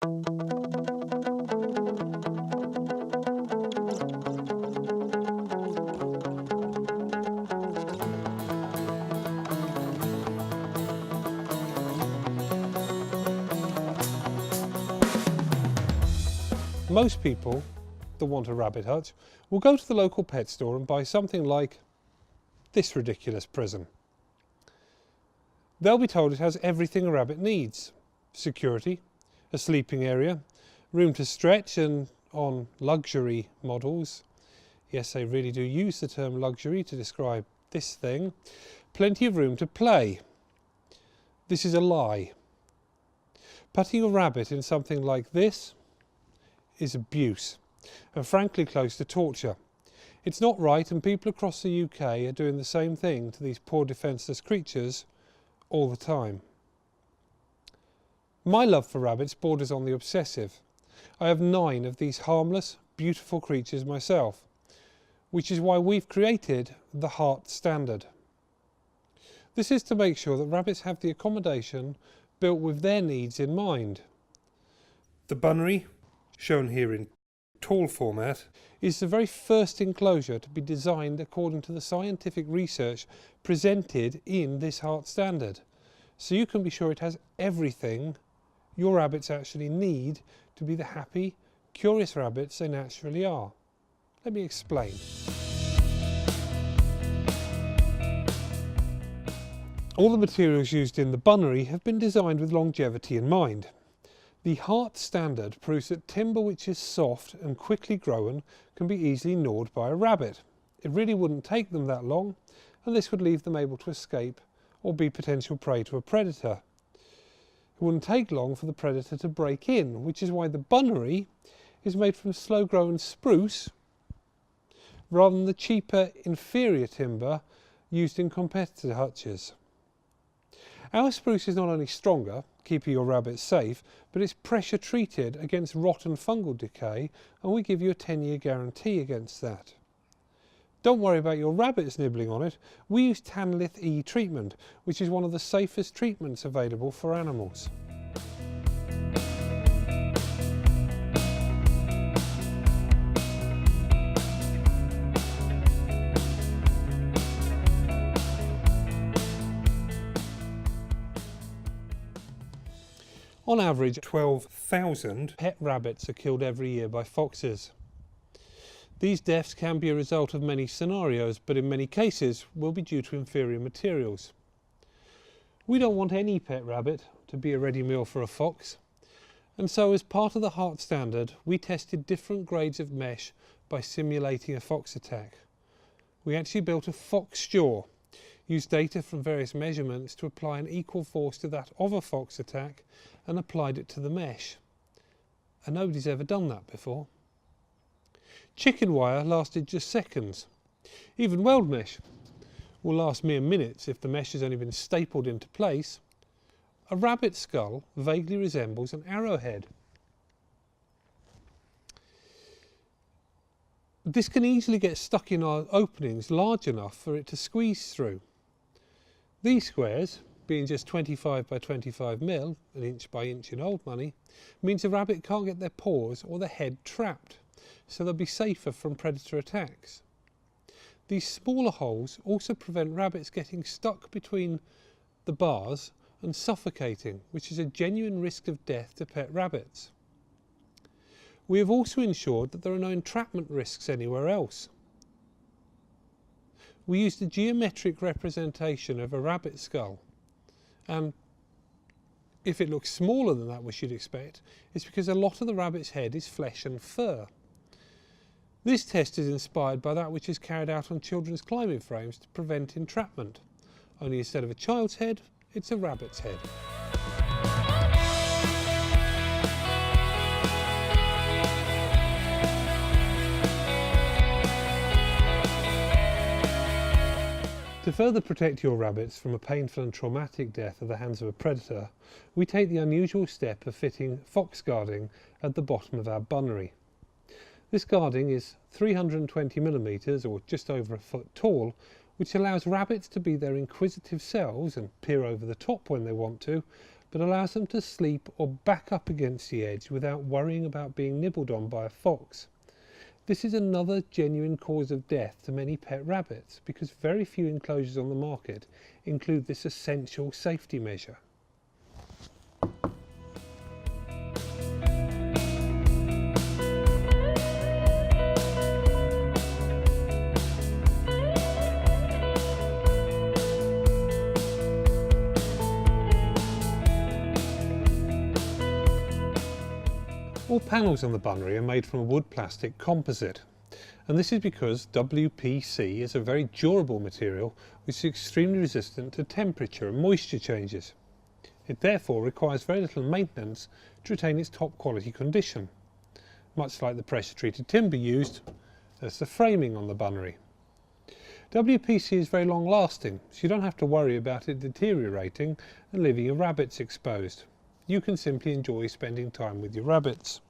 Most people that want a rabbit hutch will go to the local pet store and buy something like this ridiculous prison. They'll be told it has everything a rabbit needs: security, a sleeping area, room to stretch, and on luxury models, yes, they really do use the term luxury to describe this thing, plenty of room to play. This is a lie. Putting a rabbit in something like this is abuse, and frankly close to torture. It's not right, and people across the UK are doing the same thing to these poor defenceless creatures all the time. My love for rabbits borders on the obsessive. I have 9 of these harmless, beautiful creatures myself, which is why we've created the H.E.A.R.T standard. This is to make sure that rabbits have the accommodation built with their needs in mind. The Bunnery, shown here in tall format, is the very first enclosure to be designed according to the scientific research presented in this H.E.A.R.T standard. So you can be sure it has everything your rabbits actually need to be the happy, curious rabbits they naturally are. Let me explain. All the materials used in the Bunnery have been designed with longevity in mind. The H.E.A.R.T standard proves that timber which is soft and quickly grown can be easily gnawed by a rabbit. It really wouldn't take them that long, and this would leave them able to escape or be potential prey to a predator. It wouldn't take long for the predator to break in, which is why the Bunnery is made from slow-grown spruce rather than the cheaper, inferior timber used in competitor hutches. Our spruce is not only stronger, keeping your rabbits safe, but it's pressure treated against rot and fungal decay, and we give you a 10-year guarantee against that. Don't worry about your rabbits nibbling on it. We use Tanlith E treatment, which is one of the safest treatments available for animals. On average, 12,000 pet rabbits are killed every year by foxes. These deaths can be a result of many scenarios, but in many cases will be due to inferior materials. We don't want any pet rabbit to be a ready meal for a fox, and so as part of the H.E.A.R.T standard we tested different grades of mesh by simulating a fox attack. We actually built a fox jaw, used data from various measurements to apply an equal force to that of a fox attack, and applied it to the mesh. And nobody's ever done that before. Chicken wire lasted just seconds. Even weld mesh will last mere minutes if the mesh has only been stapled into place. A rabbit skull vaguely resembles an arrowhead. This can easily get stuck in our openings large enough for it to squeeze through. These squares, being just 25 by 25 mil, an inch by inch in old money, means a rabbit can't get their paws or the head trapped, so they'll be safer from predator attacks. These smaller holes also prevent rabbits getting stuck between the bars and suffocating, which is a genuine risk of death to pet rabbits. We have also ensured that there are no entrapment risks anywhere else. We used a geometric representation of a rabbit skull, and if it looks smaller than that, we should expect, it's because a lot of the rabbit's head is flesh and fur. This test is inspired by that which is carried out on children's climbing frames to prevent entrapment, only instead of a child's head, it's a rabbit's head. To further protect your rabbits from a painful and traumatic death at the hands of a predator, we take the unusual step of fitting fox guarding at the bottom of our Bunnery. This guarding is 320mm or just over a foot tall, which allows rabbits to be their inquisitive selves and peer over the top when they want to, but allows them to sleep or back up against the edge without worrying about being nibbled on by a fox. This is another genuine cause of death to many pet rabbits because very few enclosures on the market include this essential safety measure. All panels on the Bunnery are made from a wood plastic composite, and this is because WPC is a very durable material which is extremely resistant to temperature and moisture changes. It therefore requires very little maintenance to retain its top quality condition, much like the pressure treated timber used as the framing on the Bunnery. WPC is very long lasting, so you don't have to worry about it deteriorating and leaving your rabbits exposed. You can simply enjoy spending time with your rabbits.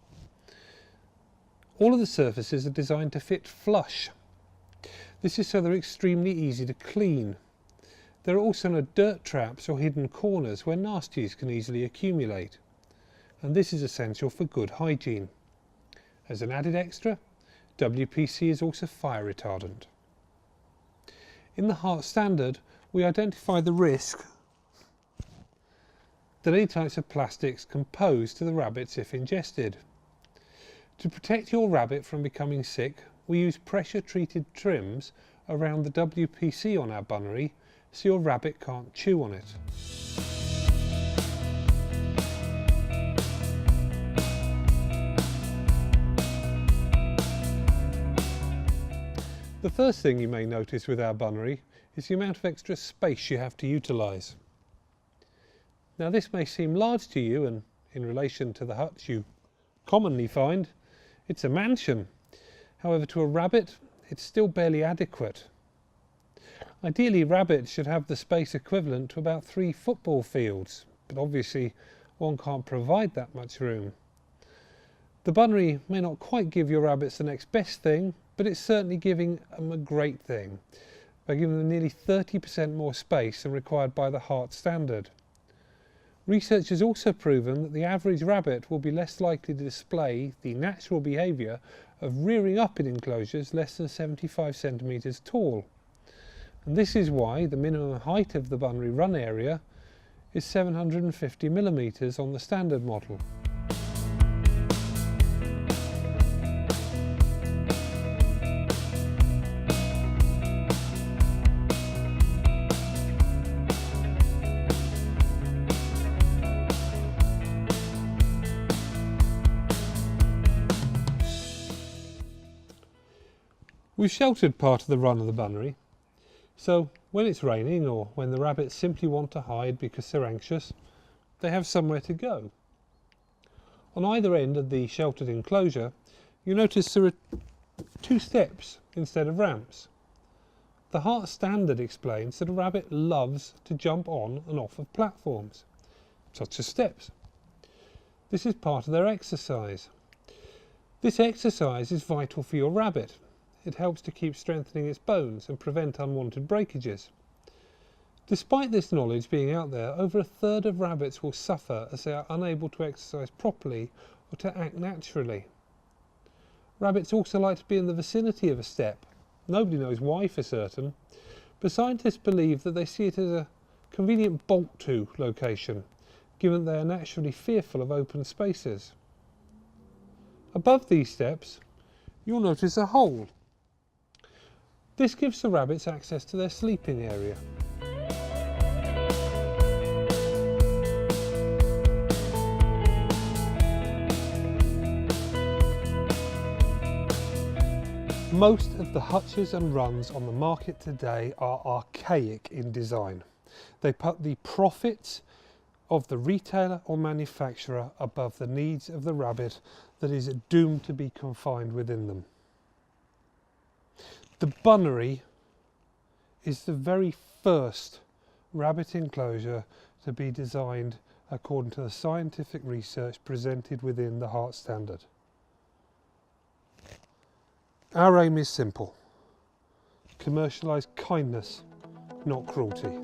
All of the surfaces are designed to fit flush. This is so they're extremely easy to clean. There are also no dirt traps or hidden corners where nasties can easily accumulate, and this is essential for good hygiene. As an added extra, WPC is also fire retardant. In the H.E.A.R.T standard, we identify the risk that any types of plastics can pose to the rabbits if ingested. To protect your rabbit from becoming sick, we use pressure treated trims around the WPC on our Bunnery so your rabbit can't chew on it. The first thing you may notice with our Bunnery is the amount of extra space you have to utilise. Now this may seem large to you, and in relation to the huts you commonly find, it's a mansion. However, to a rabbit, it's still barely adequate. Ideally, rabbits should have the space equivalent to about 3 football fields, but obviously one can't provide that much room. The Bunnery may not quite give your rabbits the next best thing, but it's certainly giving them a great thing by giving them nearly 30% more space than required by the H.E.A.R.T standard. Research has also proven that the average rabbit will be less likely to display the natural behaviour of rearing up in enclosures less than 75 centimetres tall. And this is why the minimum height of the Bunnery run area is 750 millimetres on the standard model. We've sheltered part of the run of the Bunnery, so when it's raining or when the rabbits simply want to hide because they're anxious, they have somewhere to go. On either end of the sheltered enclosure, you notice there are 2 steps instead of ramps. The H.E.A.R.T standard explains that a rabbit loves to jump on and off of platforms, such as steps. This is part of their exercise. This exercise is vital for your rabbit. It helps to keep strengthening its bones and prevent unwanted breakages. Despite this knowledge being out there, over a third of rabbits will suffer as they are unable to exercise properly or to act naturally. Rabbits also like to be in the vicinity of a step. Nobody knows why for certain, but scientists believe that they see it as a convenient bolt-to location, given that they are naturally fearful of open spaces. Above these steps, you'll notice a hole. This gives the rabbits access to their sleeping area. Most of the hutches and runs on the market today are archaic in design. They put the profits of the retailer or manufacturer above the needs of the rabbit that is doomed to be confined within them. The Bunnery is the very first rabbit enclosure to be designed according to the scientific research presented within the H.E.A.R.T standard. Our aim is simple: commercialise kindness, not cruelty.